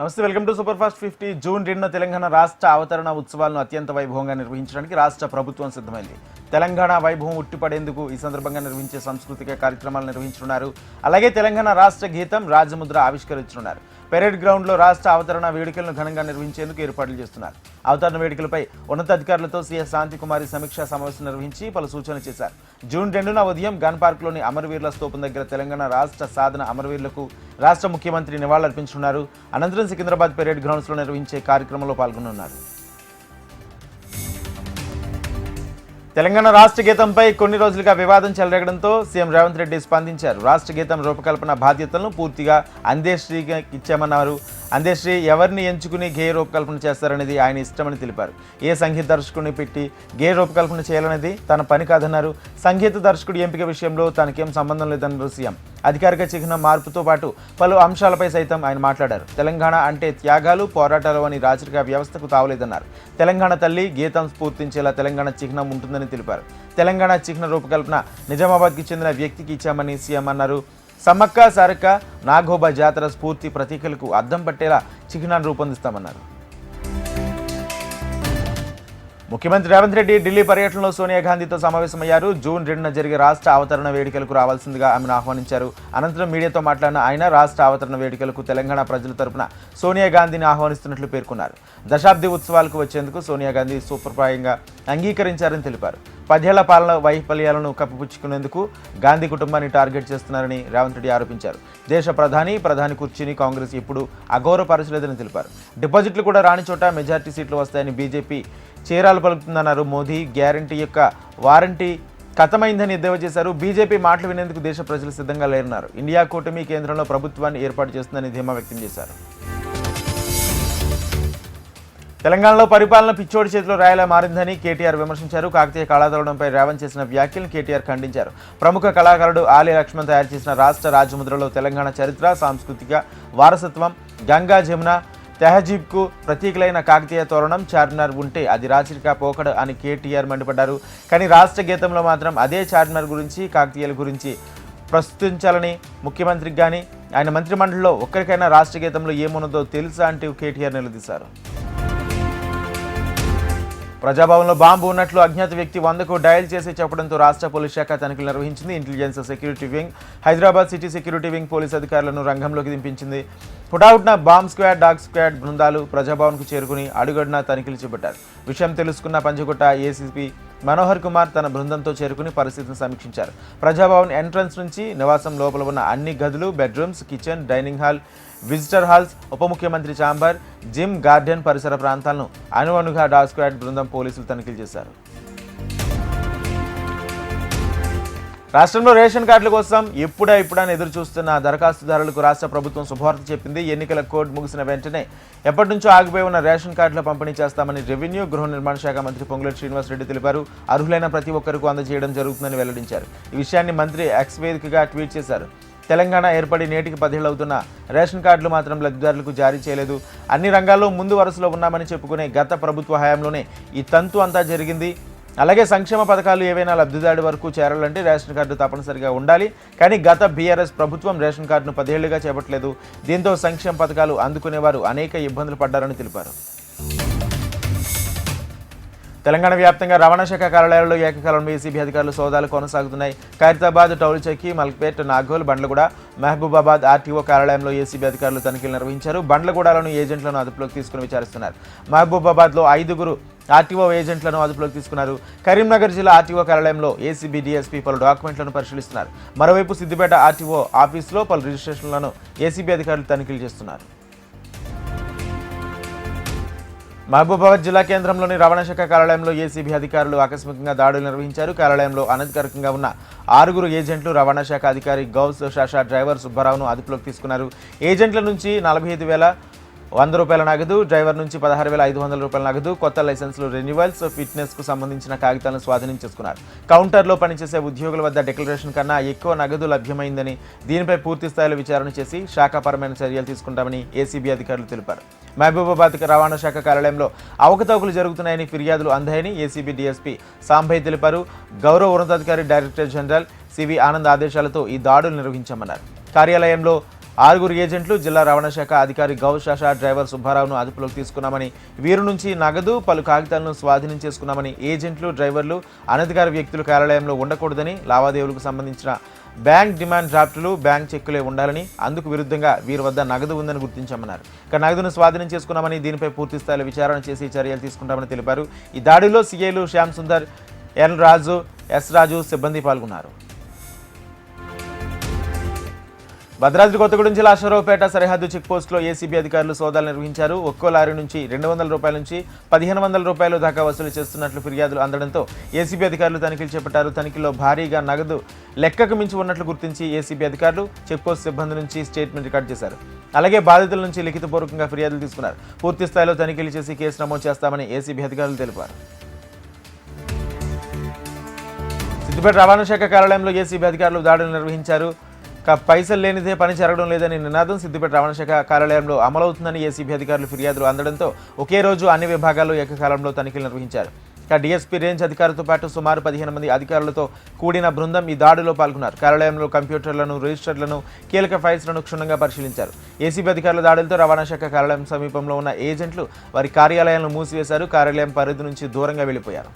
నమస్తే, welcome to super fast 50. June 2న తెలంగాణ రాష్ట్ర అవతరణ ఉత్సవాలను అత్యంత వైభవంగా నిర్వహించడానికి రాష్ట్ర ప్రభుత్వం సిద్ధమైంది. తెలంగాణ వైభవం ఉట్టిపడేందుకు ఈ సందర్భంగా నిర్వహించే సాంస్కృతిక కార్యక్రమాలు నిర్వహించనున్నారు. అలాగే తెలంగాణ రాష్ట్ర గీతం రాజముద్ర ఆవిష్కరించనున్నారు. పెరేడ్ గ్రౌండ్లో రాష్ట్ర అవతరణ వేడుకలను ఘనంగా నిర్వహించేందుకు ఏర్పాట్లు చేస్తున్నారు. అవతరణ వేడుకలపై ఉన్నతాధికారులతో సీఎస్ శాంతికుమారి సమీక్షా సమావేశం నిర్వహించి పలు సూచనలు చేశారు. జూన్ 2న ఉదయం గన్ పార్క్లోని అమరవీరుల స్తూపం దగ్గర తెలంగాణ రాష్ట్ర సాధన అమరవీరులకు రాష్ట్ర ముఖ్యమంత్రి నివాళులర్పించనున్నారు. అనంతరం సికింద్రాబాద్ పెరేడ్ గ్రౌండ్స్లో నిర్వహించే కార్యక్రమంలో పాల్గొనున్నారు. తెలంగాణ రాష్ట్ర గీతంపై కొన్ని రోజులుగా వివాదం చెలరేగడంతో సీఎం రేవంత్ రెడ్డి స్పందించారు. రాష్ట్ర గీతం రూపకల్పన బాధ్యతలను పూర్తిగా అందేశ్రీకి ఇచ్చామన్నారు. అందేశ్రీ ఎవరిని ఎంచుకుని గేయ రూపకల్పన చేస్తారనేది ఆయన ఇష్టమని తెలిపారు. ఏ సంగీత దర్శకుడిని పెట్టి గేయ రూపకల్పన చేయాలనేది తన పని కాదన్నారు. సంగీత దర్శకుడి ఎంపిక విషయంలో తనకేం సంబంధం లేదన్నారు సీఎం. అధికారిక చిహ్నం మార్పుతో పాటు పలు అంశాలపై సైతం ఆయన మాట్లాడారు. తెలంగాణ అంటే త్యాగాలు, పోరాటాలు అని రాజకీయ వ్యవస్థకు తావలేదన్నారు. తెలంగాణ తల్లి గీతం స్ఫూర్తించేలా తెలంగాణ చిహ్నం ఉంటుందని తెలిపారు. తెలంగాణ చిహ్న రూపకల్పన నిజామాబాద్కి చెందిన వ్యక్తికి ఇచ్చామని సీఎం అన్నారు. సమ్మక్క సారక్క నాగోబా జాతర స్ఫూర్తి ప్రతీకలకు అద్దం పట్టేలా చిహ్నాన్ని రూపొందిస్తామన్నారు. ముఖ్యమంత్రి రేవంత్ రెడ్డి ఢిల్లీ పర్యటనలో సోనియా గాంధీతో సమావేశమయ్యారు. జూన్ 2న జరిగే రాష్ట్ర అవతరణ వేడుకలకు రావాల్సిందిగా ఆమెను ఆహ్వానించారు. అనంతరం మీడియాతో మాట్లాడిన ఆయన రాష్ట్ర అవతరణ వేడుకలకు తెలంగాణ ప్రజల తరపున సోనియా గాంధీని ఆహ్వానిస్తున్నట్లు పేర్కొన్నారు. దశాబ్ది ఉత్సవాలకు వచ్చేందుకు సోనియా గాంధీ సూపర్ప్రాయంగా అంగీకరించారని తెలిపారు. 10 ఏళ్ల పాలన వైఫల్యాలను కప్పిపుచ్చుకునేందుకు గాంధీ కుటుంబాన్ని టార్గెట్ చేస్తున్నారని రేవంత్ రెడ్డి ఆరోపించారు. దేశ ప్రధాని కుర్చీని కాంగ్రెస్ ఇప్పుడు అగౌరవపరచలేదని తెలిపారు. డిపాజిట్లు కూడా రాని చోట మెజార్టీ సీట్లు వస్తాయని బీజేపీ చీరాలు పలుకుతుందన్నారు. మోదీ గ్యారంటీ యొక్క వారంటీ ఖతమైందని ఎద్దేవా చేశారు. బీజేపీ మాటలు వినేందుకు దేశ ప్రజలు సిద్ధంగా లేరన్నారు. ఇండియా కూటమి కేంద్రంలో ప్రభుత్వాన్ని ఏర్పాటు చేస్తుందని ధీమా వ్యక్తం చేశారు. తెలంగాణలో పరిపాలన పిచ్చోడి చేతిలో రాయలా మారిందని కేటీఆర్ విమర్శించారు. కాకతీయ కళాదళంపై రేవంత్ చేసిన వ్యాఖ్యలను కేటీఆర్ ఖండించారు. ప్రముఖ కళాకారుడు ఆలీ లక్ష్మణ్ తయారు చేసిన రాష్ట్ర రాజముద్రలో తెలంగాణ చరిత్ర, సాంస్కృతిక వారసత్వం, గంగా జమున తెహజీబ్కు ప్రతీకలైన కాకతీయ తోరణం, చార్మినార్ ఉంటే అది రాజరిక పోకడ అని కేటీఆర్ మండిపడ్డారు. కానీ రాష్ట్ర గీతంలో మాత్రం అదే చార్మినార్ గురించి, కాకతీయుల గురించి ప్రస్తుతించాలని ముఖ్యమంత్రికి కానీ ఆయన మంత్రిమండలిలో ఒక్కరికైనా రాష్ట్ర గీతంలో ఏమున్నదో తెలుసా అంటూ కేటీఆర్ నిలదీశారు. ప్రజాభవన్లో బాంబు ఉన్నట్లు అజ్ఞాత వ్యక్తి 100కు డయల్ చేసి చెప్పడంతో రాష్ట్ర పోలీస్ శాఖ తనిఖీలు నిర్వహించింది. Intelligence security wing, Hyderabad city security wing police అధికారులను రంగంలోకి దింపించింది. హుటాహుటిన బాంబ్ స్క్వాడ్, డాగ్ స్క్వాడ్ బృందాలు ప్రజాభవన్కు చేరుకుని అడుగడునా తనిఖీలు చేపట్టారు. విషయం తెలుసుకున్న పంచగుట్ట ఏసీపీ మనోహర్ కుమార్ తన బృందంతో చేరుకుని పరిస్థితిని సమీక్షించారు. ప్రజాభవన్ ఎంట్రన్స్ నుంచి నివాసం లోపల ఉన్న అన్ని గదులు, bedrooms, kitchen, dining hall, visitor halls, ఉప ముఖ్యమంత్రి ఛాంబర్, జిమ్, గార్డెన్ పరిసర ప్రాంతాలను అణువణుగా డాగ్ స్క్వాడ్ బృందం పోలీసులు తనిఖీలు చేశారు. రాష్ట్రంలో రేషన్ కార్డుల కోసం ఇప్పుడా ఎదురు చూస్తున్న దరఖాస్తుదారులకు రాష్ట్ర ప్రభుత్వం శుభవార్త చెప్పింది. ఎన్నికల కోడ్ ముగిసిన వెంటనే ఎప్పటి నుంచో ఆగిపోయి ఉన్న రేషన్ కార్డుల పంపిణీ చేస్తామని రెవెన్యూ, గృహ నిర్మాణ శాఖ మంత్రి పొంగులేటి శ్రీనివాసరెడ్డి తెలిపారు. అర్హులైన ప్రతి ఒక్కరికూ అందజేయడం జరుగుతుందని వెల్లడించారు. ఈ విషయాన్ని మంత్రి ఎక్స్ వేదికగా ట్వీట్ చేశారు. తెలంగాణ ఏర్పడి నేటికి 10 ఏళ్ళు అవుతున్న రేషన్ కార్డులు మాత్రం లబ్ధిదారులకు జారీ చేయలేదు. అన్ని రంగాల్లో ముందు వరుసలో ఉన్నామని చెప్పుకునే గత ప్రభుత్వ హయాంలోనే ఈ తంతు అంతా జరిగింది. అలాగే సంక్షేమ పథకాలు ఏవైనా లబ్ధిదారుడి వరకు చేరాలంటే రేషన్ కార్డు తప్పనిసరిగా ఉండాలి. కానీ గత బీఆర్ఎస్ ప్రభుత్వం రేషన్ కార్డును 10 ఏళ్లుగా చేపట్టలేదు. దీంతో సంక్షేమ పథకాలు అందుకునేవారు అనేక ఇబ్బందులు పడ్డారని తెలిపారు. తెలంగాణ వ్యాప్తంగా రవాణా శాఖ కార్యాలయాల్లో ఏకకాలంలో ఏసీబీ అధికారులు సోదాలు కొనసాగుతున్నాయి. ఖైరతాబాద్, టౌలిచక్కి, మల్క్పేట్, నాగోల్, బండ్లగూడ, మహబూబాబాద్ ఆర్టీఓ కార్యాలయంలో ఏసీబీ అధికారులు తనిఖీలు నిర్వహించారు. బండ్లగూడలోని ఏజెంట్లను అదుపులోకి తీసుకుని విచారిస్తున్నారు. మహబూబాబాద్లో 5 ఆర్టీఓ ఏజెంట్లను అదుపులోకి తీసుకున్నారు. కరీంనగర్ జిల్లా ఆర్టీఓ కార్యాలయంలో ఏసీబీ డీఎస్పీ పలు డాక్యుమెంట్లను పరిశీలిస్తున్నారు. మరోవైపు సిద్దిపేట ఆర్టీఓ ఆఫీసులో పలు రిజిస్ట్రేషన్లను ఏసీబీ అధికారులు తనిఖీలు చేస్తున్నారు. మహబూబాబాద్ జిల్లా కేంద్రంలోని రవాణా శాఖ కార్యాలయంలో ఏసీబీ అధికారులు ఆకస్మికంగా దాడులు నిర్వహించారు. కార్యాలయంలో అనధికారికంగా ఉన్న 6 ఏజెంట్లు, రవాణా శాఖ అధికారి గౌస్ షాషా, డ్రైవర్ సుబ్బారావును అదుపులోకి తీసుకున్నారు. ఏజెంట్ల నుంచి 45,100 రూపాయల నగదు, డ్రైవర్ నుంచి 16,500 రూపాయల నగదు, కొత్త లైసెన్సులు, రెన్యువల్స్, ఫిట్నెస్కు సంబంధించిన కాగితాలను స్వాధీనం చేసుకున్నారు. కౌంటర్లో పనిచేసే ఉద్యోగుల వద్ద డిక్లరేషన్ కన్నా ఎక్కువ నగదు లభ్యమైందని, దీనిపై పూర్తి స్థాయిలో విచారణ చేసి శాఖాపరమైన చర్యలు తీసుకుంటామని ఏసీబీ అధికారులు తెలిపారు. మహబూబాబాద్ రవాణా శాఖ కార్యాలయంలో అవకతవకలు జరుగుతున్నాయని ఫిర్యాదులు అందాయని ఏసీబీ డీఎస్పీ సాంభయ్య తెలిపారు. గౌరవ ఉన్నతాధికారి డైరెక్టర్ జనరల్ సివి ఆనంద్ ఆదేశాలతో ఈ దాడులు నిర్వహించామన్నారు. కార్యాలయంలో 6 ఏజెంట్లు, జిల్లా రవాణా శాఖ అధికారి గౌశాష, డ్రైవర్ సుబ్బారావును అదుపులోకి తీసుకున్నామని, వీరి నుంచి నగదు, పలు కాగితాలను స్వాధీనం చేసుకున్నామని, ఏజెంట్లు, డ్రైవర్లు అనధికార వ్యక్తులు కార్యాలయంలో ఉండకూడదని, లావాదేవీలకు సంబంధించిన బ్యాంక్ డిమాండ్ డ్రాఫ్టులు, బ్యాంక్ చెక్కులే ఉండాలని, అందుకు విరుద్ధంగా వీరి వద్ద నగదు ఉందని గుర్తించామన్నారు. ఇక నగదును స్వాధీనం చేసుకున్నామని, దీనిపై పూర్తి స్థాయిలో విచారణ చేసి చర్యలు తీసుకుంటామని తెలిపారు. ఈ దాడిలో సీఐలు శ్యామ్ సుందర్, ఎన్ రాజు, ఎస్ రాజు సిబ్బంది పాల్గొన్నారు. భద్రాద్రి కొత్తగూడెం జిల్లా అశ్వరావుపేట సరిహద్దు చెక్పోస్టులో ఏసీబీ అధికారులు సోదాలు నిర్వహించారు. ఒక్కో లారీ నుంచి 200 రూపాయల నుంచి 1500 రూపాయలు దాకా వసూలు చేస్తున్నట్లు ఫిర్యాదులు అందడంతో ఏసీబీ అధికారులు తనిఖీలు చేపట్టారు. తనిఖీలో భారీగా నగదు లెక్కకు మించి ఉన్నట్లు గుర్తించి ఏసీబీ అధికారులు చెక్పోస్ట్ సిబ్బంది నుంచి స్టేట్మెంట్ రికార్డు చేశారు. అలాగే బాధితుల నుంచి లిఖితపూర్వకంగా ఫిర్యాదులు తీసుకున్నారు. పూర్తి స్థాయిలో తనిఖీలు చేసి కేసు నమోదు చేస్తామని ఏసీబీ అధికారులు తెలిపారు. సిద్దిపేట రవాణా శాఖ కార్యాలయంలో ఏసీబీ అధికారులు దాడులు నిర్వహించారు. పైసలు లేనిదే పని జరగడం లేదని నినాదం సిద్దిపేట రవాణా శాఖ కార్యాలయంలో అమలవుతుందని ఏసీబీ అధికారులు ఫిర్యాదులు అందడంతో ఒకే రోజు అన్ని విభాగాల్లో ఏకకాలంలో తనిఖీలు నిర్వహించారు. డీఎస్పీ రేంజ్ అధికారులతో పాటు సుమారు 15 మంది అధికారులతో కూడిన బృందం ఈ దాడిలో పాల్గొన్నారు. కార్యాలయంలో కంప్యూటర్లను, రిజిస్టర్లను, కీలక ఫైల్స్లను క్షుణ్ణంగా పరిశీలించారు. ఏసీబీ అధికారుల దాడులతో రవాణా శాఖ కార్యాలయం సమీపంలో ఉన్న ఏజెంట్లు వారి కార్యాలయాలను మూసివేశారు. కార్యాలయం పరిధి నుంచి దూరంగా వెళ్లిపోయారు.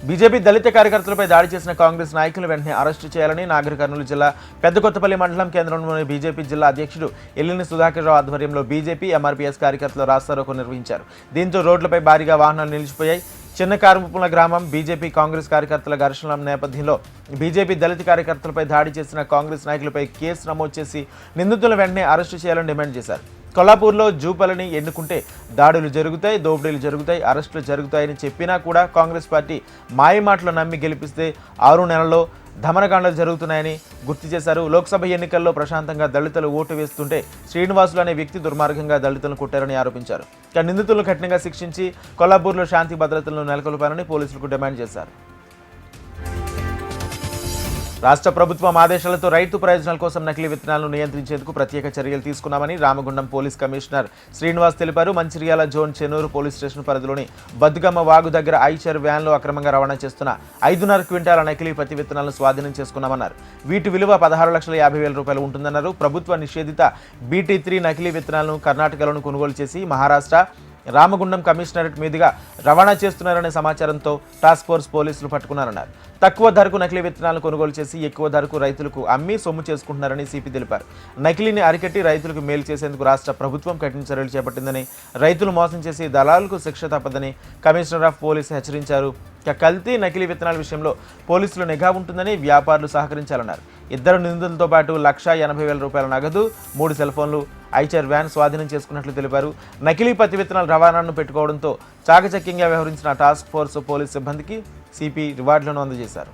బీజేపీ దళిత కార్యకర్తలపై దాడి చేసిన కాంగ్రెస్ నాయకులు వెంటనే అరెస్టు చేయాలని నాగర్ కర్నూలు జిల్లా పెద్దకొత్తపల్లి మండలం కేంద్రంలోని బీజేపీ జిల్లా అధ్యక్షుడు ఎల్లిని సుధాకర్ రావు ఆధ్వర్యంలో బీజేపీ, ఎంఆర్పీఎస్ కార్యకర్తలు రాస్తారోకో నిర్వహించారు. దీంతో రోడ్లపై భారీగా వాహనాలు నిలిచిపోయాయి. చిన్న కారుముప్పుల గ్రామం బీజేపీ కాంగ్రెస్ కార్యకర్తల ఘర్షణల నేపథ్యంలో బీజేపీ దళిత కార్యకర్తలపై దాడి చేసిన కాంగ్రెస్ నాయకులపై కేసు నమోదు చేసి నిందితులను వెంటనే అరెస్టు చేయాలని డిమాండ్ చేశారు. కొల్లాపూర్లో జూపలని ఎన్నుకుంటే దాడులు జరుగుతాయి, దోపిడీలు జరుగుతాయి, అరెస్టులు జరుగుతాయని చెప్పినా కూడా కాంగ్రెస్ పార్టీ మాయమాటలు నమ్మి గెలిపిస్తే 6 నెలల్లో దమనకాండలు జరుగుతున్నాయని గుర్తు చేశారు. లోక్సభ ఎన్నికల్లో ప్రశాంతంగా దళితులు ఓటు వేస్తుంటే శ్రీనివాసులు అనే వ్యక్తి దుర్మార్గంగా దళితులను కొట్టారని ఆరోపించారు. నిందితులను కఠినంగా శిక్షించి కొల్లాపూర్లో శాంతి భద్రతలను నెలకొల్పాలని పోలీసులకు డిమాండ్ చేశారు. రాష్ట్ర ప్రభుత్వం ఆదేశాలతో రైతు ప్రయోజనాల కోసం నకిలీ విత్తనాలను నియంత్రించేందుకు ప్రత్యేక చర్యలు తీసుకున్నామని రామగుండం పోలీస్ కమిషనర్ శ్రీనివాస్ తెలిపారు. Mancherial zone Chennur police station పరిధిలోని బద్దుగమ్మ వాగు దగ్గర ఐచర్ వ్యాన్లో అక్రమంగా రవాణా చేస్తున్న 5.5 క్వింటాల నకిలీ పత్తి విత్తనాలను స్వాధీనం చేసుకున్నామన్నారు. వీటి విలువ 16,50,000 రూపాయలు ఉంటుందన్నారు. ప్రభుత్వ నిషేధిత BT3 నకిలీ విత్తనాలను కర్ణాటకలోను కొనుగోలు చేసి మహారాష్ట్ర రామగుండం కమిషనరేట్ మీదుగా రవాణా చేస్తున్నారనే సమాచారంతో టాస్క్ ఫోర్స్ పోలీసులు పట్టుకున్నారన్నారు. తక్కువ ధరకు నకిలీ విత్తనాలను కొనుగోలు చేసి ఎక్కువ ధరకు రైతులకు అమ్మి సొమ్ము చేసుకుంటున్నారని సిపి తెలిపారు. నకిలీని అరికట్టి రైతులకు మేలు చేసేందుకు రాష్ట్ర ప్రభుత్వం కఠిన చర్యలు చేపట్టిందని, రైతులు మోసం చేసి దళాలకు శిక్ష తప్పదని కమిషనర్ ఆఫ్ పోలీస్ హెచ్చరించారు. కల్తీ నకిలీ విత్తనాల విషయంలో పోలీసులు నిఘా ఉంటుందని, వ్యాపారులు సహకరించాలన్నారు. 2 నిందితులతో పాటు 1,80,000 రూపాయల నగదు, 3 సెల్ ఫోన్లు, ఐచర్ వ్యాన్ స్వాధీనం చేసుకున్నట్లు తెలిపారు. నకిలీ పత్తి విత్తనాల రవాణాను పెట్టుకోవడంతో చాకచక్యంగా వ్యవహరించిన టాస్క్ ఫోర్స్ పోలీస్ సిబ్బందికి సిపి రివార్డులను అందజేశారు.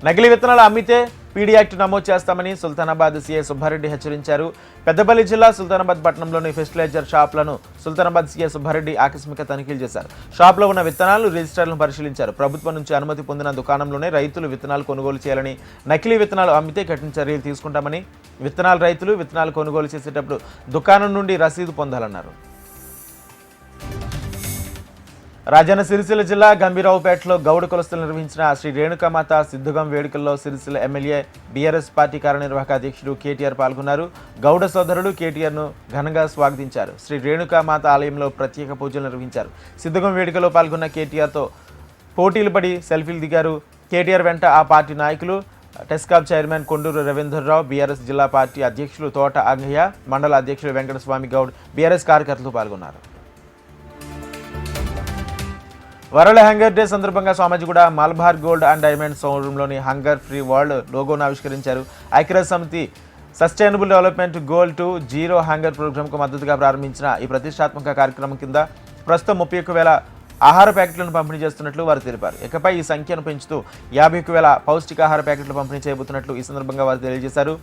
నకిలీ విత్తనాలు అమ్మితే పీడీ యాక్ట్ నమోదు చేస్తామని సుల్తానాబాద్ సీఐ సుబ్బారెడ్డి హెచ్చరించారు. పెద్దపల్లి జిల్లా సుల్తానాబాద్ పట్టణంలోని ఫెర్టిలైజర్ షాపులను సుల్తానాబాద్ సీఐ సుబ్బారెడ్డి ఆకస్మిక తనిఖీలు చేశారు. షాప్లో ఉన్న విత్తనాలు, రిజిస్టర్లను పరిశీలించారు. ప్రభుత్వం నుంచి అనుమతి పొందిన దుకాణంలోనే రైతులు విత్తనాలు కొనుగోలు చేయాలని, నకిలీ విత్తనాలు అమ్మితే కఠిన చర్యలు తీసుకుంటామని, రైతులు విత్తనాలు కొనుగోలు చేసేటప్పుడు దుకాణం నుండి రసీదు పొందాలన్నారు. రాజన్న సిరిసిల్ల జిల్లా గంభీరావుపేటలో గౌడ కులస్తులు నిర్వహించిన శ్రీ రేణుకామాత సిద్ధుగం వేడుకల్లో సిరిసిల్ల ఎమ్మెల్యే బీఆర్ఎస్ పార్టీ కార్యనిర్వాహక అధ్యక్షుడు కేటీఆర్ పాల్గొన్నారు. గౌడ సోదరుడు కేటీఆర్ను ఘనంగా స్వాగతించారు. శ్రీ రేణుకామాత ఆలయంలో ప్రత్యేక పూజలు నిర్వహించారు. సిద్ధుగం వేడుకలో పాల్గొన్న కేటీఆర్తో పోటీలు పడి సెల్ఫీలు దిగారు. కేటీఆర్ వెంట ఆ పార్టీ నాయకులు, టెస్కాబ్ చైర్మన్ కొండూరు రవీందర్రావు, బీఆర్ఎస్ జిల్లా పార్టీ అధ్యక్షులు తోట అంగయ్య, మండల అధ్యక్షులు వెంకటస్వామి గౌడ్, బీఆర్ఎస్ కార్యకర్తలు పాల్గొన్నారు. వరల్డ్ హంగర్ డే సందర్భంగా Swamijiguda Malabar gold and diamond షోరూంలోని హంగర్ ఫ్రీ వరల్డ్ లోగోను ఆవిష్కరించారు. ఐక్యరాజ్య సమితి sustainable development goal two zero hunger ప్రోగ్రాంకు మద్దతుగా ప్రారంభించిన ఈ ప్రతిష్టాత్మక కార్యక్రమం కింద ప్రస్తుతం 31,000 ఆహార ప్యాకెట్లను పంపిణీ చేస్తున్నట్లు వారు తెలిపారు. ఇకపై ఈ సంఖ్యను పెంచుతూ 51,000 పౌష్టికాహార ప్యాకెట్లు పంపిణీ చేయబోతున్నట్లు ఈ సందర్భంగా వారు తెలియజేశారు.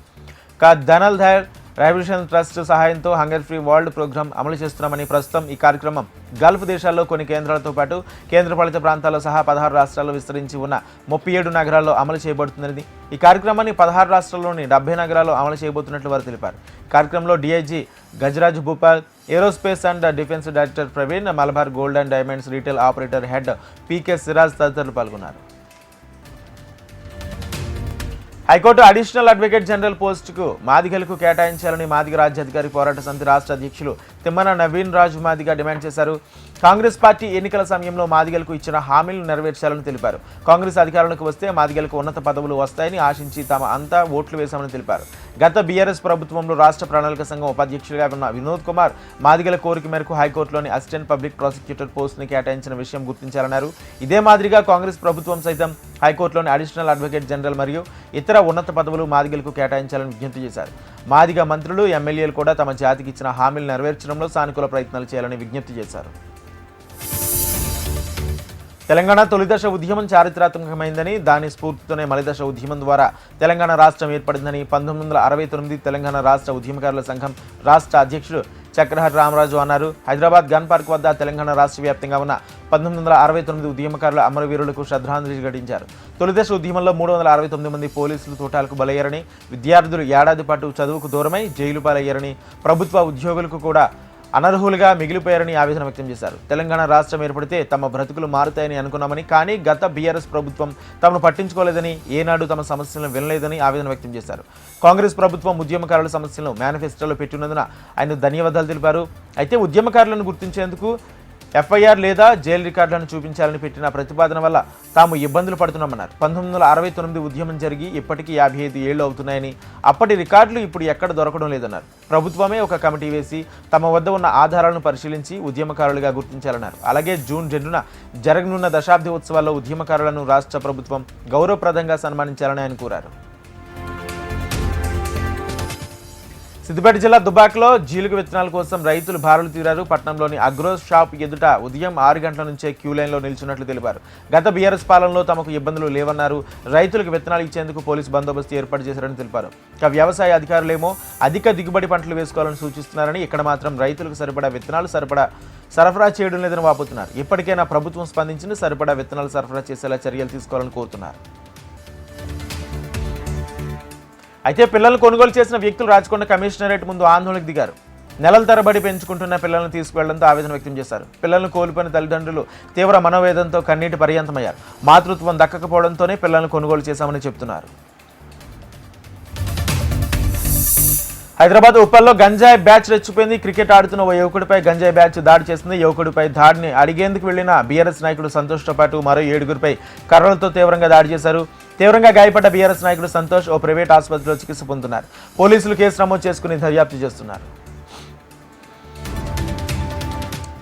ధనల్ ధైర్ రైబిషన్ ట్రస్ట్ సహాయంతో హంగర్ ఫ్రీ వరల్డ్ ప్రోగ్రాం అమలు చేస్తున్నామని, ప్రస్తుతం ఈ కార్యక్రమం గల్ఫ్ దేశాల్లో కొన్ని కేంద్రాలతో పాటు కేంద్రపాలిత ప్రాంతాల్లో సహా 16 రాష్ట్రాల్లో విస్తరించి ఉన్న 37 నగరాల్లో అమలు చేయబడుతుందని, ఈ కార్యక్రమాన్ని 16 రాష్ట్రాల్లోని 70 నగరాల్లో అమలు చేయబోతున్నట్లు వారు తెలిపారు. కార్యక్రమంలో DIG Gajaraj Bhupal, aerospace and defence director Praveen, Malabar gold and diamonds retail operator head PK Siraj తదితరులు పాల్గొన్నారు. హైకోర్టు అడిషనల్ అడ్వకేట్ జనరల్ పోస్టుకు మాదిగలకు కేటాయించాలని మాదిగ రాజ్యాధికారి పోరాట సమితి రాష్ట్ర అధ్యక్షులు తిమ్మన నవీన్ రాజు మాదిగ డిమాండ్ చేశారు. కాంగ్రెస్ పార్టీ ఎన్నికల సమయంలో మాదిగలకు ఇచ్చిన హామీలను నెరవేర్చాలని తెలిపారు. కాంగ్రెస్ అధికారంలోకి వస్తే మాదిగలకు ఉన్నత పదవులు వస్తాయని ఆశించి తమ అంతా ఓట్లు వేశామని తెలిపారు. గత బీఆర్ఎస్ ప్రభుత్వంలో రాష్ట్ర ప్రణాళిక సంఘం ఉపాధ్యక్షులుగా ఉన్న వినోద్ కుమార్ మాదిగల కోరిక మేరకు హైకోర్టులోని అసిస్టెంట్ పబ్లిక్ ప్రాసిక్యూటర్ పోస్టును కేటాయించిన విషయం గుర్తించాలన్నారు. ఇదే మాదిరిగా కాంగ్రెస్ ప్రభుత్వం సైతం హైకోర్టులోని అడిషనల్ అడ్వకేట్ జనరల్ మరియు ఇతర ఉన్నత పదవులు మాదిగలకు కేటాయించాలని విజ్ఞప్తి చేశారు. మాదిగ మంత్రులు, ఎమ్మెల్యేలు కూడా తమ జాతికి ఇచ్చిన హామీలు నెరవేర్చడంలో సానుకూల ప్రయత్నాలు చేయాలని విజ్ఞప్తి చేశారు. తెలంగాణ తొలిదశ ఉద్యమం చారిత్రాత్మకమైందని, దాని స్ఫూర్తితోనే మలిదశ ఉద్యమం ద్వారా తెలంగాణ రాష్ట్రం ఏర్పడిందని 1969 తెలంగాణ రాష్ట్ర ఉద్యమకారుల సంఘం రాష్ట్ర అధ్యక్షుడు చక్రహరి రామరాజు అన్నారు. హైదరాబాద్ గన్ పార్క్ వద్ద తెలంగాణ రాష్ట్ర వ్యాప్తంగా ఉన్న 1969 ఉద్యమకారుల అమరవీరులకు శ్రద్ధాంజలి ఘటించారు. తొలిదశ ఉద్యమంలో 369 మంది పోలీసులు తోటాలకు బలయ్యారని, విద్యార్థులు ఏడాది పాటు చదువుకు దూరమై జైలు పాలయ్యారని, ప్రభుత్వ ఉద్యోగులకు కూడా అనర్హులుగా మిగిలిపోయారని ఆవేదన వ్యక్తం చేశారు. తెలంగాణ రాష్ట్రం ఏర్పడితే తమ బ్రతుకులు మారుతాయని అనుకున్నామని, కానీ గత బీఆర్ఎస్ ప్రభుత్వం తమను పట్టించుకోలేదని, ఏనాడు తమ సమస్యలను వినలేదని ఆవేదన వ్యక్తం చేశారు. కాంగ్రెస్ ప్రభుత్వం ఉద్యమకారుల సమస్యలను మేనిఫెస్టోలో పెట్టినందున ఆయన ధన్యవాదాలు తెలిపారు. అయితే ఉద్యమకారులను గుర్తించేందుకు ఎఫ్ఐఆర్ లేదా జైలు రికార్డులను చూపించాలని పెట్టిన ప్రతిపాదన వల్ల తాము ఇబ్బందులు పడుతున్నామన్నారు. 1969 ఉద్యమం జరిగి ఇప్పటికీ 55 ఏళ్లు అవుతున్నాయని, అప్పటి రికార్డులు ఇప్పుడు ఎక్కడ దొరకడం లేదన్నారు. ప్రభుత్వమే ఒక కమిటీ వేసి తమ వద్ద ఉన్న ఆధారాలను పరిశీలించి ఉద్యమకారులుగా గుర్తించాలన్నారు. అలాగే జూన్ 2న జరగనున్న దశాబ్ది ఉత్సవాల్లో ఉద్యమకారులను రాష్ట్ర ప్రభుత్వం గౌరవప్రదంగా సన్మానించాలని ఆయన కోరారు. సిద్దిపేట జిల్లా దుబ్బాకలో జీలుగు విత్తనాల కోసం రైతులు బారులు తీరారు. పట్టణంలోని అగ్రో షాప్ ఎదుట ఉదయం 6 గంటల నుంచే క్యూ లైన్లో నిల్చున్నట్లు తెలిపారు. గత బీఆర్ఎస్ పాలనలో తమకు ఇబ్బందులు లేవన్నారు. రైతులకు విత్తనాలు ఇచ్చేందుకు పోలీసు బందోబస్తు ఏర్పాటు చేశారని తెలిపారు. ఇక వ్యవసాయ అధికారులేమో అధిక దిగుబడి పంటలు వేసుకోవాలని సూచిస్తున్నారని, ఇక్కడ మాత్రం రైతులకు సరిపడా విత్తనాలు సరఫరా చేయడం లేదని వాపోతున్నారు. ఇప్పటికైనా ప్రభుత్వం స్పందించి సరిపడా విత్తనాలు సరఫరా చేసేలా చర్యలు తీసుకోవాలని కోరుతున్నారు. అయితే పిల్లలను కొనుగోలు చేసిన వ్యక్తులు రాచకొండ కమిషనరేట్ ముందు ఆందోళనకు దిగారు. నెలల తరబడి పెంచుకుంటున్న పిల్లలను తీసుకువెళ్లడంతో ఆవేదన వ్యక్తం చేశారు. పిల్లలను కోల్పోయిన తల్లిదండ్రులు తీవ్ర మనోవేదనతో కన్నీటి పర్యంతమయ్యారు. మాతృత్వం దక్కకపోవడంతోనే పిల్లలను కొనుగోలు చేశామని చెబుతున్నారు. హైదరాబాద్ ఉప్పల్లో గంజాయి బ్యాచ్ రెచ్చిపోయింది. క్రికెట్ ఆడుతున్న ఓ యువకుడిపై గంజాయి బ్యాచ్ దాడి చేసింది. యువకుడిపై దాడిని అడిగేందుకు వెళ్లిన బీఆర్ఎస్ నాయకుడు సంతోష్తో పాటు మరో 7గురిపై కర్రలతో తీవ్రంగా దాడి చేశారు. తీవ్రంగా గాయపడ్డ బీఆర్ఎస్ నాయకుడు సంతోష్ ఓ ప్రైవేట్ ఆసుపత్రిలో చికిత్స పొందుతున్నారు. పోలీసులు కేసు నమోదు చేసుకుని దర్యాప్తు చేస్తున్నారు.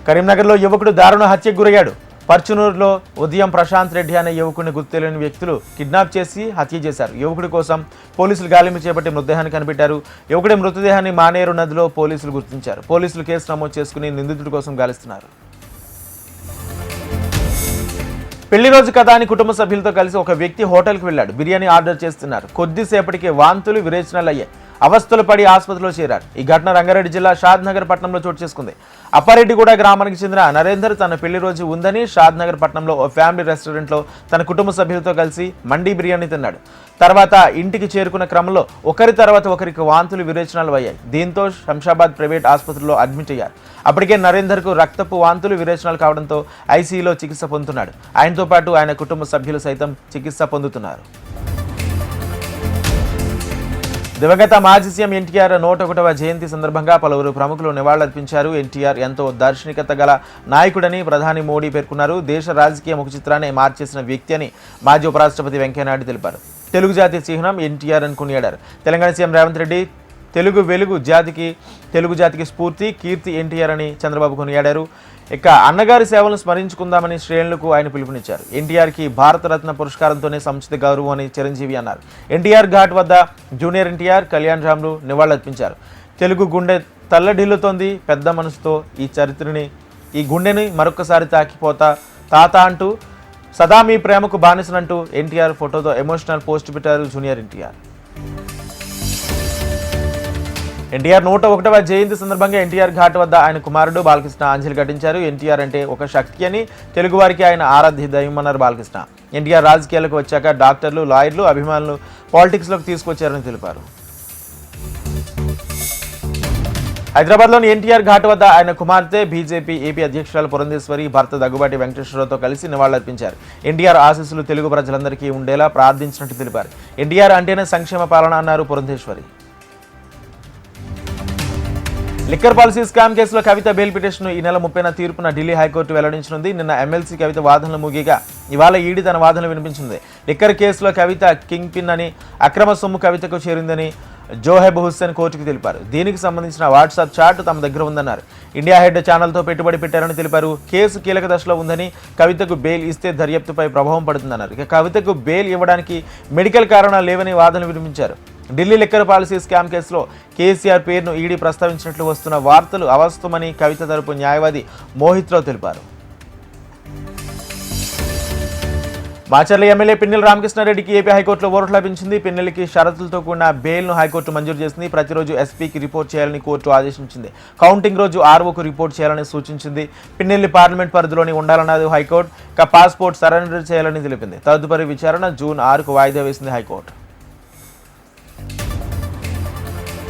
కరీంనగర్లో యువకుడు దారుణ హత్యకు గురయ్యాడు. పర్చునూరులో ఉదయం ప్రశాంత్ రెడ్డి అనే యువకుడిని గుర్తు తెలియని వ్యక్తులు కిడ్నాప్ చేసి హత్య చేశారు. యువకుడి కోసం పోలీసులు గాలింపు చేపట్టి మృతదేహాన్ని కనిపెట్టారు. యువకుడి మృతదేహాన్ని మానేరు నదిలో పోలీసులు గుర్తించారు. పోలీసులు కేసు నమోదు చేసుకుని నిందితుడి కోసం గాలిస్తున్నారు. పెళ్లి రోజు కదా అని కుటుంబ సభ్యులతో కలిసి ఒక వ్యక్తి హోటల్కి వెళ్ళాడు. బిర్యానీ ఆర్డర్ చేస్తున్నారు. కొద్దిసేపటికి వాంతులు విరేచనాలు అయ్యాయి. అవస్థలు పడి ఆసుపత్రిలో చేరారు. ఈ ఘటన రంగారెడ్డి జిల్లా షాద్నగర్ పట్టణంలో చోటు చేసుకుంది. అప్పారెడ్డిగూడ గ్రామానికి చెందిన నరేందర్ తన పెళ్లి రోజు ఉందని షాద్నగర్ పట్టణంలో ఓ ఫ్యామిలీ రెస్టారెంట్లో తన కుటుంబ సభ్యులతో కలిసి మండీ బిర్యానీ తిన్నాడు. తర్వాత ఇంటికి చేరుకున్న క్రమంలో ఒకరి తర్వాత ఒకరికి వాంతులు విరేచనాలు అయ్యాయి. దీంతో శంషాబాద్ ప్రైవేట్ ఆసుపత్రిలో అడ్మిట్ అయ్యారు. అప్పటికే నరేందర్కు రక్తపు వాంతులు విరేచనాలు కావడంతో ఐసీయూలో చికిత్స పొందుతున్నాడు. ఆయనతో పాటు ఆయన కుటుంబ సభ్యులు సైతం చికిత్స పొందుతున్నారు. దివంగత మాజీ సీఎం ఎన్టీఆర్ 101వ జయంతి సందర్భంగా పలువురు ప్రముఖులు నివాళులర్పించారు. ఎన్టీఆర్ ఎంతో దార్శనికత గల నాయకుడని ప్రధాని మోడీ పేర్కొన్నారు. దేశ రాజకీయ ముఖ చిత్రాన్ని మార్చేసిన వ్యక్తి అని మాజీ ఉపరాష్ట్రపతి వెంకయ్యనాయుడు తెలిపారు. తెలుగు జాతి చిహ్నం ఎన్టీఆర్ అని కొనియాడారు. తెలంగాణ సీఎం రేవంత్ రెడ్డి తెలుగు జాతికి స్ఫూర్తి, కీర్తి ఎన్టీఆర్ అని చంద్రబాబు కొనియాడారు. ఇక అన్నగారి సేవలను స్మరించుకుందామని శ్రేణులకు ఆయన పిలుపునిచ్చారు. ఎన్టీఆర్కి భారతరత్న పురస్కారంతోనే సముచిత గౌరవం అని చిరంజీవి అన్నారు. ఎన్టీఆర్ ఘాట్ వద్ద జూనియర్ ఎన్టీఆర్, కళ్యాణ్ రామ్లు నివాళులర్పించారు. తెలుగు గుండె తల్లడిల్లుతోంది పెద్ద మనసుతో ఈ గుండెని మరొకసారి తాకిపోతా తాత అంటూ సదా మీ ప్రేమకు బానిసనంటూ ఎన్టీఆర్ ఫోటోతో ఎమోషనల్ పోస్ట్ పెట్టారు జూనియర్ ఎన్టీఆర్. ఎన్టీఆర్ 101వ జయంతి సందర్భంగా ఎన్టీఆర్ ఘాట్ వద్ద ఆయన కుమారుడు బాలకృష్ణ అంజలి ఘటించారు. ఎన్టీఆర్ అంటే ఒక శక్తి అని, తెలుగువారికి ఆయన ఆరాధ్య దైవం అన్నారు బాలకృష్ణ. ఎన్టీఆర్ రాజకీయాలకు వచ్చాక డాక్టర్లు, లాయర్లు, అభిమానులు పాలిటిక్స్లోకి తీసుకొచ్చారని తెలిపారు. హైదరాబాద్లోని ఎన్టీఆర్ ఘాట్ వద్ద ఆయన కుమార్తె బీజేపీ ఏపీ అధ్యక్షురాలు పురంధేశ్వరి భర్త దగ్గుబాటి వెంకటేశ్వరరావుతో కలిసి నివాళులర్పించారు. ఎన్టీఆర్ ఆశీస్సులు తెలుగు ప్రజలందరికీ ఉండేలా ప్రార్థించినట్టు తెలిపారు. ఎన్టీఆర్ అంటేనే సంక్షేమ పాలన అన్నారు పురంధేశ్వరి. లిక్కర్ పాలసీ స్కామ్ కేసులో కవిత బెయిల్ పిటిషన్ ఈ నెల 30న తీర్పున ఢిల్లీ హైకోర్టు వెల్లడించనుంది. నిన్న ఎమ్మెల్సీ కవిత వాదనలు ముగిగా ఇవాళ ఈడీ తన వాదనలు వినిపించింది. లిక్కర్ కేసులో కవిత కింగ్ పిన్ అని, అక్రమ సొమ్ము కవితకు చేరిందని జోహెబ్ హుస్సేన్ కోర్టుకు తెలిపారు. దీనికి సంబంధించిన వాట్సాప్ చాట్ తమ దగ్గర ఉందన్నారు. ఇండియా హెడ్ ఛానల్తో పెట్టుబడి పెట్టారని తెలిపారు. కేసు కీలక దశలో ఉందని, కవితకు బెయిల్ ఇస్తే దర్యాప్తుపై ప్రభావం పడుతుందన్నారు. ఇక కవితకు బెయిల్ ఇవ్వడానికి మెడికల్ కారణాలు లేవని వాదనలు వినిపించారు. ఢిల్లీ లిక్కర్ పాలసీ స్కామ్ కేసులో కేసీఆర్ పేరును ఈడీ ప్రస్తావించినట్లు వస్తున్న వార్తలు అవాస్తవమని కవిత తరపు న్యాయవాది మోహిత్ రావు తెలిపారు. మాచర్ల ఎమ్మెల్యే పిన్నెల రామకృష్ణారెడ్డికి ఏపీ హైకోర్టులో ఓరట్ లభించింది. పిన్నెలకి షరతులతో కూడిన బెయిల్ను హైకోర్టు మంజూరు చేసింది. ప్రతిరోజు ఎస్పీకి రిపోర్ట్ చేయాలని కోర్టు ఆదేశించింది. కౌంటింగ్ రోజు ఆర్ఓకు రిపోర్ట్ చేయాలని సూచించింది. పిన్నెల్లి పార్లమెంట్ పరిధిలోని ఉండాలన్నది హైకోర్టు. పాస్పోర్ట్ సరెండర్ చేయాలని తెలిపింది. తదుపరి విచారణ జూన్ 6కు వాయిదా వేసింది హైకోర్టు.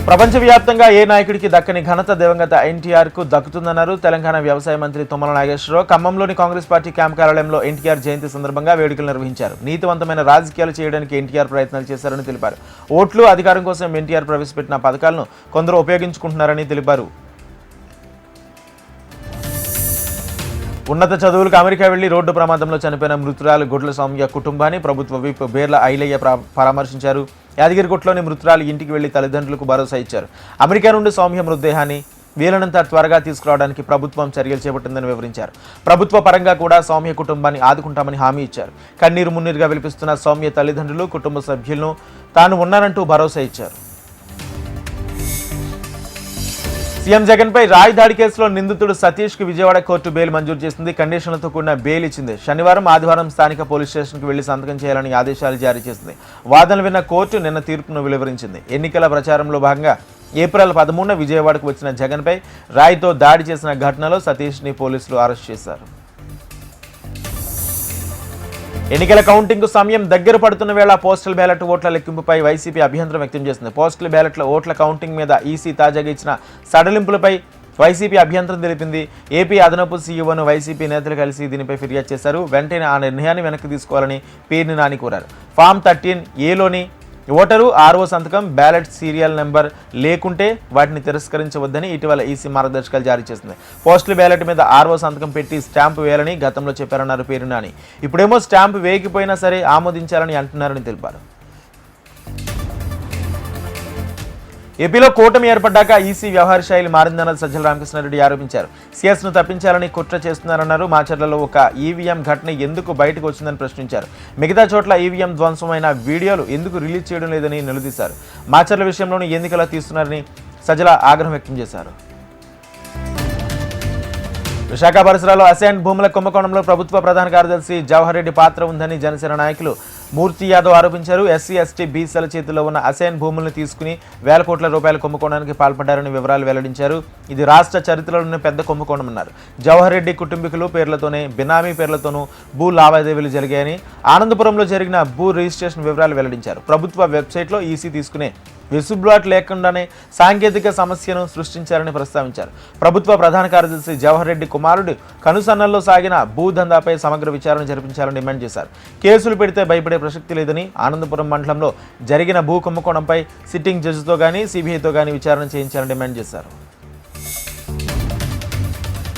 ప్రపంచవ్యాప్తంగా ఏ నాయకుడికి దక్కని ఘనత దివంగత ఎన్టీఆర్కు దక్కుతుందన్నారు తెలంగాణ వ్యవసాయ మంత్రి తుమ్మల నాగేశ్వరరావు. ఖమ్మంలోని కాంగ్రెస్ పార్టీ క్యాంప్ కార్యాలయంలో ఎన్టీఆర్ జయంతి సందర్భంగా వేడుకలు నిర్వహించారు. నీతివంతమైన రాజకీయాలు చేయడానికి ఎన్టీఆర్ ప్రయత్నాలు చేశారని తెలిపారు. ఓట్లు, అధికారం కోసం ఎన్టీఆర్ ప్రవేశపెట్టిన పథకాలను కొందరు ఉపయోగించుకుంటున్నారని తెలిపారు. ఉన్నత చదువులకు అమెరికా వెళ్లి రోడ్డు ప్రమాదంలో చనిపోయిన మృతురాలు గుడ్ల సౌమ్య కుటుంబాన్ని ప్రభుత్వ విప్ బేర్ల ఐలయ్య పరామర్శించారు. యాదగిరిగుట్టలోని మృతురాలు ఇంటికి వెళ్లి తల్లిదండ్రులకు భరోసా ఇచ్చారు. అమెరికా నుండి సౌమ్య మృతదేహాన్ని వీలైనంత త్వరగా తీసుకురావడానికి ప్రభుత్వం చర్యలు చేపట్టిందని వివరించారు. ప్రభుత్వ పరంగా కూడా సౌమ్య కుటుంబాన్ని ఆదుకుంటామని హామీ ఇచ్చారు. కన్నీరు మున్నీరుగా విలిపిస్తున్న సౌమ్య తల్లిదండ్రులు, కుటుంబ సభ్యులను తాను ఉన్నానంటూ భరోసా ఇచ్చారు. సీఎం జగన్పై రాయి దాడి కేసులో నిందితుడు సతీష్కి విజయవాడ కోర్టు బెయిల్ మంజూరు చేసింది. కండిషన్లతో కూడిన బెయిల్ ఇచ్చింది. శనివారం, ఆదివారం స్థానిక పోలీస్ స్టేషన్కి వెళ్లి సంతకం చేయాలని ఆదేశాలు జారీ చేసింది. వాదనలు విన్న కోర్టు నిన్న తీర్పును వెలువరించింది. ఎన్నికల ప్రచారంలో భాగంగా ఏప్రిల్ 13న విజయవాడకు వచ్చిన జగన్పై రాయితో దాడి చేసిన ఘటనలో సతీష్ని పోలీసులు అరెస్ట్ చేశారు. ఎన్నికల కౌంటింగ్కు సమయం దగ్గర పడుతున్న వేళ పోస్టల్ బ్యాలెట్ ఓట్ల లెక్కింపుపై వైసీపీ అభ్యంతరం వ్యక్తం చేసింది. పోస్టల్ బ్యాలెట్ల ఓట్ల కౌంటింగ్ మీద ఈసీ తాజాగా ఇచ్చిన సడలింపులపై వైసీపీ అభ్యంతరం తెలిపింది. ఏపీ అదనపు సీఈఓను వైసీపీ నేతలు కలిసి దీనిపై ఫిర్యాదు చేశారు. వెంటనే ఆ నిర్ణయాన్ని వెనక్కి తీసుకోవాలని పేర్ని నాని కోరారు. ఫామ్ 13A ఓటరు ఆర్ఓ సంతకం, బ్యాలెట్ సీరియల్ నెంబర్ లేకుంటే వాటిని తిరస్కరించవద్దని ఇటీవల ఈసీ మార్గదర్శకాలు జారీ చేసింది. పోస్టల్ బ్యాలెట్ మీద ఆర్ఓ సంతకం పెట్టి స్టాంపు వేయాలని గతంలో చెప్పారన్నారు పేరు నాని. ఇప్పుడేమో స్టాంపు వేయకపోయినా సరే ఆమోదించాలని అంటున్నారని తెలిపారు. ఏపీలో కూటమి ఏర్పడ్డాక ఈసీ వ్యవహార శైలి మారిందన్నది సజ్జల రామకృష్ణారెడ్డి ఆరోపించారు. సీఎస్ను తప్పించాలని కుట్ర చేస్తున్నారన్నారు. మాచర్లలో ఒక ఈవీఎం ఘటన ఎందుకు బయటకు వచ్చిందని ప్రశ్నించారు. మిగతా చోట్ల ఈవీఎం ధ్వంసమైన వీడియోలు ఎందుకు రిలీజ్ చేయడం లేదని నిలదీశారు. మాచర్ల విషయంలోనూ ఎందుకలా తీస్తున్నారని సజ్జల ఆగ్రహం వ్యక్తం చేశారు. విశాఖ పరిసరాల్లో అసైన్ భూముల కుంభకోణంలో ప్రభుత్వ ప్రధాన కార్యదర్శి జవహర్ రెడ్డి పాత్ర ఉందని జనసేన నాయకులు మూర్తి యాదవ్ ఆరోపించారు. ఎస్సీ, ఎస్టీ, బీసీల చేతిలో ఉన్న అసైన్ భూములను తీసుకుని వేల కోట్ల రూపాయల కుంభకోణానికి పాల్పడ్డారని వివరాలు వెల్లడించారు. ఇది రాష్ట్ర చరిత్రలోనే పెద్ద కుంభకోణమన్నారు. జవహర్ రెడ్డి కుటుంబీకులు పేర్లతోనే బినామీ పేర్లతోనూ భూ లావాదేవీలు జరిగాయని, ఆనందపురంలో జరిగిన భూ రిజిస్ట్రేషన్ వివరాలు వెల్లడించారు. ప్రభుత్వ వెబ్సైట్లో ఈసీ తీసుకునే వెసులుబాటు లేకుండానే సాంకేతిక సమస్యను సృష్టించారని ప్రస్తావించారు. ప్రభుత్వ ప్రధాన కార్యదర్శి జవహర్ రెడ్డి కుమారుడు కనుసన్నల్లో సాగిన భూదందాపై సమగ్ర విచారణ జరిపించాలని డిమాండ్ చేశారు. కేసులు పెడితే భయపడే ప్రసక్తి లేదని, ఆనందపురం మండలంలో జరిగిన భూ కుంభకోణంపై సిట్టింగ్ జడ్జితో కానీ సిబిఐతో కానీ విచారణ చేయించాలని డిమాండ్ చేశారు.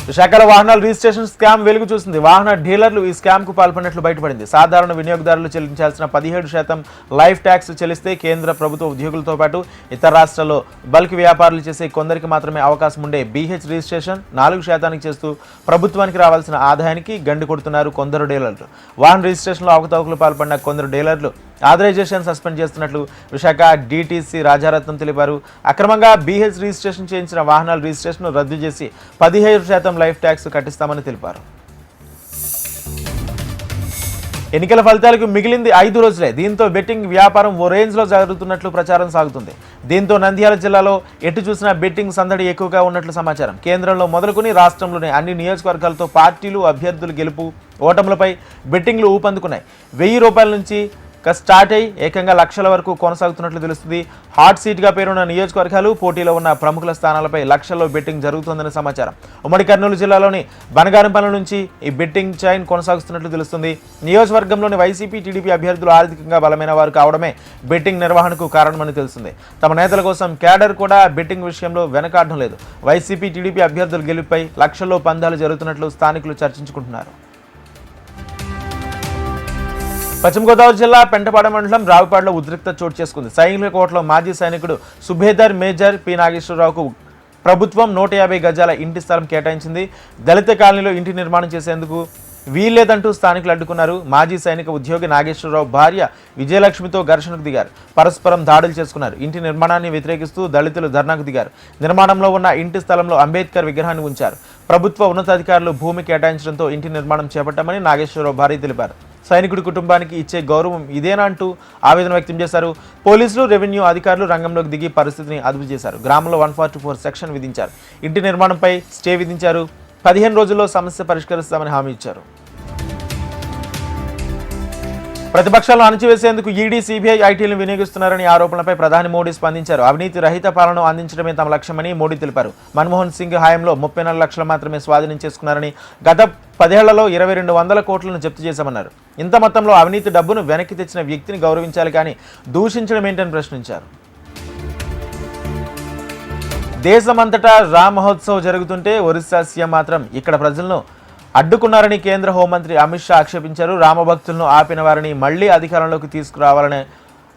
విశాఖలో వాహనాల రిజిస్ట్రేషన్ స్కామ్ వెలుగు చూసింది. వాహన డీలర్లు ఈ స్కామ్కు పాల్పడినట్లు బయటపడింది. సాధారణ వినియోగదారులు చెల్లించాల్సిన 17% లైఫ్ ట్యాక్స్ చెల్లిస్తే కేంద్ర ప్రభుత్వ ఉద్యోగులతో పాటు ఇతర రాష్ట్రాల్లో బల్క్ వ్యాపారాలు చేసే కొందరికి మాత్రమే అవకాశం ఉండే BH రిజిస్ట్రేషన్ 4% చేస్తూ ప్రభుత్వానికి రావాల్సిన ఆదాయానికి గండి కొడుతున్నారు కొందరు డీలర్లు. వాహన రిజిస్ట్రేషన్లో అవకతవకలు పాల్పడిన కొందరు డీలర్లు ఆథరైజేషన్ సస్పెండ్ చేస్తున్నట్లు విశాఖ DTC రాజారత్నం తెలిపారు. అక్రమంగా BH రిజిస్ట్రేషన్ చేయించిన వాహనాల రిజిస్ట్రేషన్ రద్దు చేసి 15% లైఫ్ ట్యాక్స్ కట్టిస్తామని తెలిపారు. ఎన్నికల ఫలితాలకు మిగిలింది 5 రోజులే. దీంతో బెట్టింగ్ వ్యాపారం ఓ రేంజ్లో జరుగుతున్నట్లు ప్రచారం సాగుతుంది. దీంతో నంద్యాల జిల్లాలో ఎటు చూసినా బెట్టింగ్ సందడి ఎక్కువగా ఉన్నట్లు సమాచారం. కేంద్రంలో మొదలుకొని రాష్ట్రంలోని అన్ని నియోజకవర్గాలతో పార్టీలు, అభ్యర్థులు గెలుపు ఓటములపై బెట్టింగ్లు ఊపందుకున్నాయి. 1000 రూపాయల నుంచి స్టార్ట్ అయి ఏకంగా లక్షల వరకు కొనసాగుతున్నట్లు తెలుస్తుంది. హాట్ సీట్గా పేరున్న నియోజకవర్గాలు, పోటీలో ఉన్న ప్రముఖుల స్థానాలపై లక్షల్లో బెట్టింగ్ జరుగుతుందని సమాచారం. ఉమ్మడి కర్నూలు జిల్లాలోని బనగారంపల్లి నుంచి ఈ బెట్టింగ్ చైన్ కొనసాగుతున్నట్లు తెలుస్తుంది. నియోజకవర్గంలోని వైసీపీ, టీడీపీ అభ్యర్థులు ఆర్థికంగా బలమైన వారు కావడమే బెట్టింగ్ నిర్వహణకు కారణమని తెలుస్తుంది. తమ నేతల కోసం క్యాడర్ కూడా బెట్టింగ్ విషయంలో వెనకాడడం లేదు. వైసీపీ, టీడీపీ అభ్యర్థుల గెలుపుపై లక్షల్లో పందాలు జరుగుతున్నట్లు స్థానికులు చర్చించుకుంటున్నారు. పశ్చిమ గోదావరి జిల్లా పెంటపాడ మండలం రావుపాడులో ఉద్రిక్తత చోటు చేసుకుంది. సైనికుల కోటలో మాజీ సైనికుడు సుబేదార్ మేజర్ పి నాగేశ్వరరావుకు ప్రభుత్వం 150 గజాల ఇంటి స్థలం కేటాయించింది. దళిత కాలనీలో ఇంటి నిర్మాణం చేసేందుకు వీల్లేదంటూ స్థానికులు అడ్డుకున్నారు. మాజీ సైనిక ఉద్యోగి నాగేశ్వరరావు భార్య విజయలక్ష్మితో ఘర్షణకు దిగారు. పరస్పరం దాడులు చేసుకున్నారు. ఇంటి నిర్మాణాన్ని వ్యతిరేకిస్తూ దళితులు ధర్నాకు దిగారు. నిర్మాణంలో ఉన్న ఇంటి స్థలంలో అంబేద్కర్ విగ్రహాన్ని ఉంచారు. ప్రభుత్వ ఉన్నతాధికారులు భూమి కేటాయించడంతో ఇంటి నిర్మాణం చేపట్టామని నాగేశ్వరరావు భార్య తెలిపారు. సైనికుడి కుటుంబానికి ఇచ్చే గౌరవం ఇదేనా అంటూ ఆవేదన వ్యక్తం చేశారు. పోలీసులు, రెవెన్యూ అధికారులు రంగంలోకి దిగి పరిస్థితిని అదుపు చేశారు. గ్రామంలో 144 సెక్షన్ విధించారు. ఇంటి నిర్మాణంపై స్టే విధించారు. 15 రోజుల్లో సమస్య పరిష్కరిస్తామని హామీ ఇచ్చారు. ప్రతిపక్షాలను అణచివేసేందుకు ఈడీ, సిబిఐ, ఐటీలను వినియోగిస్తున్నారని ఆరోపణలపై ప్రధాని మోడీ స్పందించారు. అవినీతి రహిత పాలన అందించడమే తమ లక్ష్యమని మోడీ తెలిపారు. మన్మోహన్ సింగ్ హయాంలో 34 లక్షలు మాత్రమే స్వాధీనం చేసుకున్నారని, గత 10 ఏళ్లలో 2200 కోట్లను జప్తు చేశామన్నారు. ఇంత మొత్తంలో అవినీతి డబ్బును వెనక్కి తెచ్చిన వ్యక్తిని గౌరవించాలి కానీ దూషించడం ఏంటని ప్రశ్నించారు. దేశమంతటా రామ్ మహోత్సవ్ జరుగుతుంటే ఒరిస్సా సీఎం మాత్రం ఇక్కడ ప్రజలను అడ్డుకున్నారని కేంద్ర హోంమంత్రి అమిత్ షా ఆక్షేపించారు. రామభక్తులను ఆపిన వారిని మళ్లీ అధికారంలోకి తీసుకురావాలని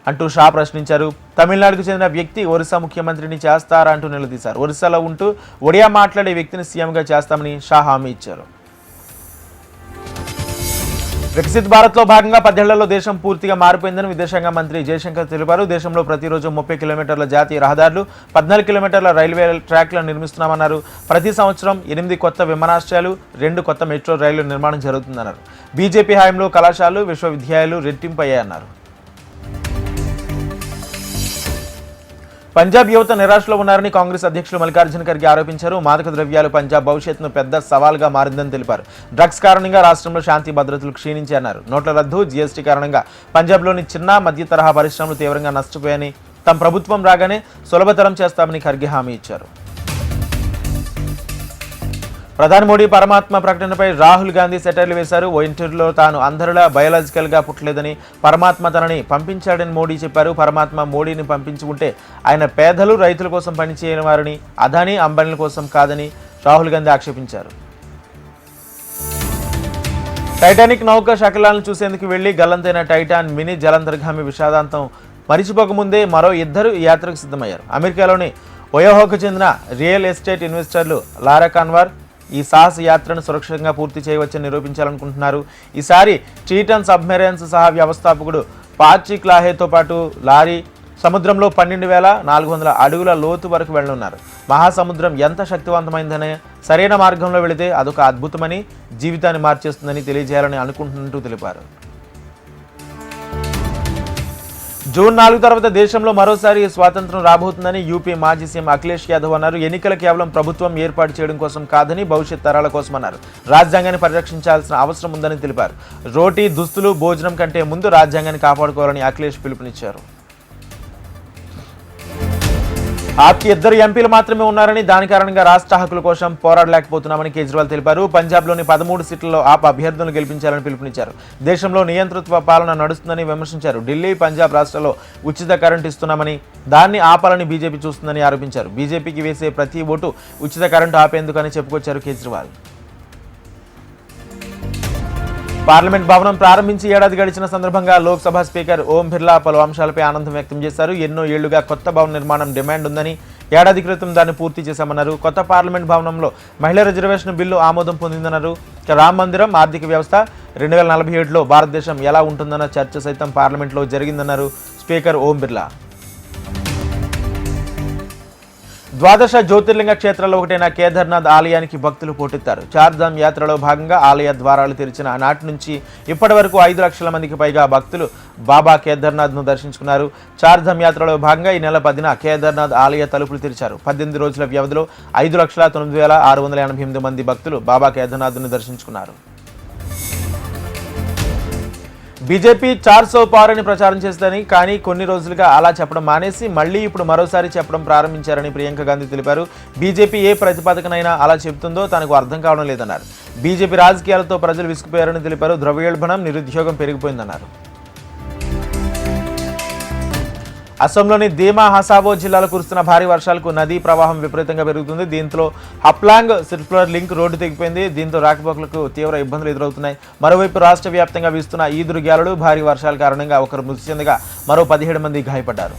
అంటూ షా ప్రశ్నించారు. తమిళనాడుకు చెందిన వ్యక్తి ఒరిస్సా ముఖ్యమంత్రిని చేస్తారా అంటూ నిలదీశారు. ఒరిస్సాలో ఉంటూ ఒడియా మాట్లాడే వ్యక్తిని సీఎంగా చేస్తామని షా హామీ ఇచ్చారు. వికసిత్ భారత్లో భాగంగా 10 ఏళ్లలో దేశం పూర్తిగా మారిపోయిందని విదేశాంగ మంత్రి జయశంకర్ తెలిపారు. దేశంలో ప్రతిరోజు 30 కిలోమీటర్ల జాతీయ రహదారులు, 14 కిలోమీటర్ల రైల్వే ట్రాక్లను నిర్మిస్తున్నామన్నారు. ప్రతి సంవత్సరం 8 కొత్త విమానాశ్రయాలు, 2 కొత్త మెట్రో రైళ్ల నిర్మాణం జరుగుతుందన్నారు. బీజేపీ హయాంలో కళాశాలలు, విశ్వవిద్యాలయాలు రెట్టింపు అయ్యాయన్నారు. పంజాబ్ యువత నిరాశలో ఉన్నారని కాంగ్రెస్ అధ్యక్షులు మల్లికార్జున ఖర్గే ఆరోపించారు. మాదక ద్రవ్యాలు పంజాబ్ భవిష్యత్తును పెద్ద సవాల్గా మారిందని తెలిపారు. డ్రగ్స్ కారణంగా రాష్ట్రంలో శాంతి భద్రతలు క్షీణించాయన్నారు. నోట్ల రద్దు, జీఎస్టీ కారణంగా పంజాబ్లోని చిన్న, మధ్య తరహా పరిశ్రమలు తీవ్రంగా నష్టపోయాయని, తమ ప్రభుత్వం రాగానే సులభతరం చేస్తామని ఖర్గే హామీ ఇచ్చారు. ప్రధాని మోడీ పరమాత్మ ప్రకటనపై రాహుల్ గాంధీ సెటైర్లు వేశారు. ఓ ఇంటర్వ్యూలో తాను అందరిలా బయాలజికల్గా పుట్టలేదని, పరమాత్మ తనని పంపించాడని మోడీ చెప్పారు. పరమాత్మ మోడీని పంపించి ఉంటే ఆయన పేదలు, రైతుల కోసం పనిచేయని వారిని, అదానీ, అంబానీల కోసం కాదని రాహుల్ గాంధీ ఆక్షేపించారు. టైటానిక్ నౌక శకలాలను చూసేందుకు వెళ్లి గల్లంతైన టైటాన్ మినీ జలాంతర్గామి విషాదాంతం మరిచిపోకముందే మరో 2 యాత్రకు సిద్ధమయ్యారు. అమెరికాలోని ఒయోహోకు చెందిన రియల్ ఎస్టేట్ ఇన్వెస్టర్లు లారా కాన్వార్ ఈ సాహస యాత్రను సురక్షితంగా పూర్తి చేయవచ్చని నిరూపించాలనుకుంటున్నారు. ఈసారి ట్రీటన్ సబ్మెరైన్స్ సహా వ్యవస్థాపకుడు పాట్రిక్ లాహేతో పాటు లారీ సముద్రంలో 12,400 అడుగుల లోతు వరకు వెళ్లనున్నారు. మహాసముద్రం ఎంత శక్తివంతమైందనే సరైన మార్గంలో వెళితే అదొక అద్భుతమని, జీవితాన్ని మార్చేస్తుందని తెలియజేయాలని అనుకుంటున్నట్టు తెలిపారు. జూన్ 4 తర్వాత దేశంలో మరోసారి స్వాతంత్రం రాబోతుందని యూపీ మాజీ సీఎం అఖిలేష్ యాదవ్ అన్నారు. ఎన్నికలు కేవలం ప్రభుత్వం ఏర్పాటు చేయడం కోసం కాదని, భవిష్యత్ తరాల కోసం అన్నారు. రాజ్యాంగాన్ని పరిరక్షించాల్సిన అవసరం ఉందని తెలిపారు. రోటీ, దుస్తులు, భోజనం కంటే ముందు రాజ్యాంగాన్ని కాపాడుకోవాలని అఖిలేష్ పిలుపునిచ్చారు. ఆప్కి 2 ఎంపీలు మాత్రమే ఉన్నారని, దాని కారణంగా రాష్ట్ర హక్కుల కోసం పోరాడలేకపోతున్నామని కేజ్రీవాల్ తెలిపారు. పంజాబ్లోని 13 సీట్లలో ఆప్ అభ్యర్థులను గెలిపించాలని పిలుపునిచ్చారు. దేశంలో నియంతృత్వ పాలన నడుస్తుందని విమర్శించారు. ఢిల్లీ, పంజాబ్ రాష్ట్రాల్లో ఉచిత కరెంటు ఇస్తున్నామని, దాన్ని ఆపాలని బీజేపీ చూస్తుందని ఆరోపించారు. బీజేపీకి వేసే ప్రతి ఓటు ఉచిత కరెంటు ఆపేందుకని చెప్పుకొచ్చారు కేజ్రీవాల్. పార్లమెంట్ భవనం ప్రారంభించి ఏడాది గడిచిన సందర్భంగా లోక్సభ స్పీకర్ ఓం బిర్లా పలు అంశాలపై ఆనందం వ్యక్తం చేశారు. ఎన్నో ఏళ్లుగా కొత్త భవన నిర్మాణం డిమాండ్ ఉందని, ఏడాది క్రితం దాన్ని పూర్తి చేశామన్నారు. కొత్త పార్లమెంట్ భవనంలో మహిళా రిజర్వేషన్ బిల్లు ఆమోదం పొందిందన్నారు. రామ మందిరం, ఆర్థిక వ్యవస్థ, 2047లో భారతదేశం ఎలా ఉంటుందన్న చర్చ సైతం పార్లమెంట్లో జరిగిందన్నారు స్పీకర్ ఓం బిర్లా. ద్వాదశ జ్యోతిర్లింగ క్షేత్రాల్లో ఒకటైన కేదార్నాథ్ ఆలయానికి భక్తులు పోటెత్తారు. చార్ధామ్ యాత్రలో భాగంగా ఆలయ ద్వారాలు తెరిచిన నాటి నుంచి ఇప్పటి వరకు 5 లక్షల మందికి పైగా భక్తులు బాబా కేదార్నాథ్ను దర్శించుకున్నారు. చార్ధామ్ యాత్రలో భాగంగా ఈ నెల 10న కేదార్నాథ్ ఆలయ తలుపులు తెరిచారు. 18 రోజుల వ్యవధిలో 5,09,688 మంది భక్తులు బాబా కేదార్నాథ్ను దర్శించుకున్నారు. బీజేపీ 400 పార్ అని ప్రచారం చేస్తుందని, కానీ కొన్ని రోజులుగా అలా చెప్పడం మానేసి మళ్ళీ ఇప్పుడు మరోసారి చెప్పడం ప్రారంభించారని ప్రియాంక గాంధీ తెలిపారు. బీజేపీ ఏ ప్రతిపాదకనైనా అలా చెబుతుందో తనకు అర్థం కావడం లేదన్నారు. బీజేపీ రాజకీయాలతో ప్రజలు విసుగుపోయారని తెలిపారు. ద్రవ్యోల్బణం, నిరుద్యోగం పెరిగిపోయిందన్నారు. అసోంలోని ధీమా హసాబో జిల్లాలో కురుస్తున్న భారీ వర్షాలకు నదీ ప్రవాహం విపరీతంగా పెరుగుతుంది. దీంతో హప్లాంగ్ సర్క్యులర్ లింక్ రోడ్డు తెగిపోయింది. దీంతో రాకపోకలకు తీవ్ర ఇబ్బందులు ఎదురవుతున్నాయి. మరోవైపు రాష్ట్ర వ్యాప్తంగా వీస్తున్న ఈదురు గాలులు, భారీ వర్షాల కారణంగా ఒకరు మృతి చెందగా మరో 17 మంది గాయపడ్డారు.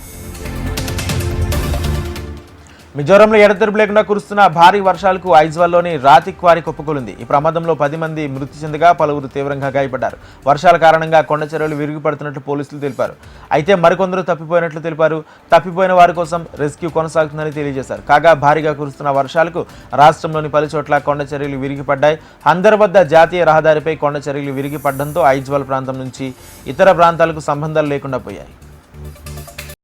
మిజోరంలో ఎడతెరిపి లేకుండా కురుస్తున్న భారీ వర్షాలకు ఐజ్వాల్లోని రాతి క్వారీ కుప్పకూలింది. ఈ ప్రమాదంలో 10 మంది మృతి చెందగా పలువురు తీవ్రంగా గాయపడ్డారు. వర్షాల కారణంగా కొండ చర్యలు విరిగిపడుతున్నట్లు పోలీసులు తెలిపారు. అయితే మరికొందరు తప్పిపోయినట్లు తెలిపారు. తప్పిపోయిన వారి కోసం రెస్క్యూ కొనసాగుతుందని తెలియజేశారు. కాగా భారీగా కురుస్తున్న వర్షాలకు రాష్ట్రంలోని పలు చోట్ల కొండ చర్యలు విరిగిపడ్డాయి. హందర్ వద్ద జాతీయ రహదారిపై కొండ చర్యలు విరిగిపడడంతో ఐజ్వాల్ ప్రాంతం నుంచి ఇతర ప్రాంతాలకు సంబంధాలు లేకుండా పోయాయి.